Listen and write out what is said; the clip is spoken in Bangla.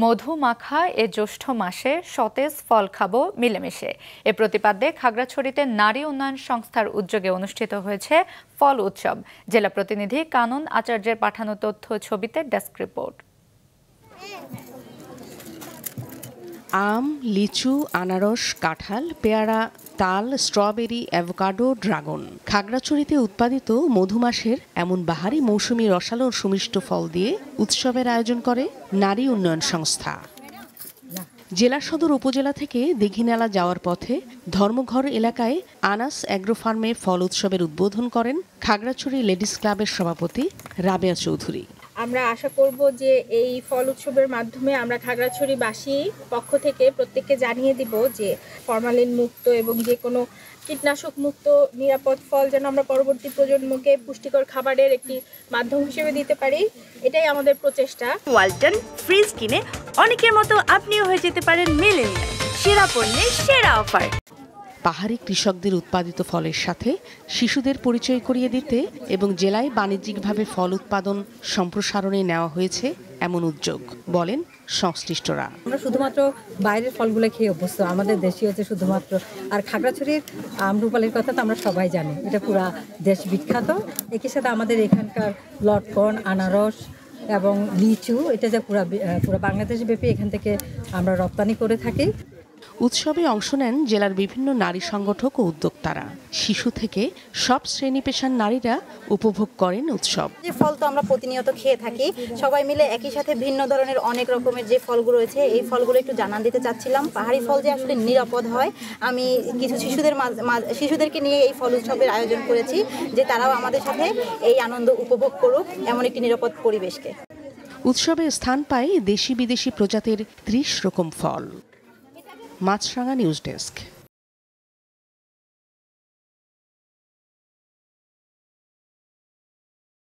মধু মাখা এ জ্যৈষ্ঠ মাসে সতেজ ফল খাবো মিলেমিশে এ প্রতিপাদ্যে খাগড়াছড়িতে নারী উন্নয়ন সংস্থার উদ্যোগে অনুষ্ঠিত হয়েছে ফল উৎসব। জেলা প্রতিনিধি কানন আচার্যের পাঠানো তথ্য ছবিতে ডেস্ক রিপোর্ট। আম, লিচু, আনারস, কাঁঠাল, পেয়ারা, তাল, স্ট্রবেরি, অ্যাভোকাডো, ড্রাগন। খাগড়াছড়িতে উৎপাদিত মধুমাসের এমন বাহারি মৌসুমী রসালো সুমিষ্ট ফল দিয়ে উৎসবের আয়োজন করে নারী উন্নয়ন সংস্থা। জেলা সদর উপজেলা থেকে দীঘিনালা যাওয়ার পথে ধর্মঘর এলাকায় আনাস অ্যাগ্রো ফার্মে ফল উৎসবের উদ্বোধন করেন খাগড়াছড়ি লেডিস ক্লাবের সভাপতি রাবেয়া চৌধুরী। আমরা আশা করব যে এই ফল উৎসবের মাধ্যমে আমরা খাগড়াছড়িবাসী পক্ষ থেকে প্রত্যেককে জানিয়ে দিব যে ফরমালিন মুক্ত এবং যে কোনো কীটনাশক মুক্ত নিরাপদ ফল যেন আমরা পরবর্তী প্রজন্মকে পুষ্টিকর খাবারের একটি মাধ্যম হিসেবে দিতে পারি, এটাই আমাদের প্রচেষ্টা। ওয়ালটন ফ্রিজ কিনে অনেকের মতো আপনিও হয়ে যেতে পারেন মিলেনিয়াল। সেরা পণ্যের সেরা অফার। পাহাড়ি কৃষকদের উৎপাদিত ফলের সাথে শিশুদের পরিচয় করিয়ে দিতে এবং জেলায় বাণিজ্যিকভাবে ফল উৎপাদন সম্প্রসারণে নেওয়া হয়েছে এমন উদ্যোগ বলেন সংশ্লিষ্টরা। আমরা শুধুমাত্র বাইরের ফলগুলো খেয়ে অভ্যস্ত, আমাদের দেশি হচ্ছে শুধুমাত্র। আর খাগড়াছড়ির আম্রপালির কথা তো আমরা সবাই জানি, এটা পুরা দেশ বিখ্যাত। একই সাথে আমাদের এখানকার লটকন, আনারস এবং লিচু, এটা যে পুরা বাংলাদেশ ব্যাপী এখান থেকে আমরা রপ্তানি করে থাকি। উৎসবে অংশ নেন জেলার বিভিন্ন নারী সংগঠক ও উদ্যোক্তারা। শিশু থেকে সব শ্রেণী পেশার নারীরা উপভোগ করেন উৎসব। যে ফল তো আমরা প্রতিনিয়ত খেয়ে থাকি, সবাই মিলে একই সাথে ভিন্ন ধরনের অনেক রকমের যে ফলগুলো রয়েছে এই ফলগুলো একটু জানান দিতে চাচ্ছিলাম। পাহাড়ি ফল যে আসলে নিরাপদ হয়, আমি কিছু শিশুদেরকে নিয়ে এই ফল উৎসবের আয়োজন করেছি যে তারাও আমাদের সাথে এই আনন্দ উপভোগ করুক এমন একটি নিরাপদ পরিবেশকে। উৎসবে স্থান পায় দেশি বিদেশি প্রজাতির 30 রকম ফল। মাছরাঙা নিউজ ডেস্ক।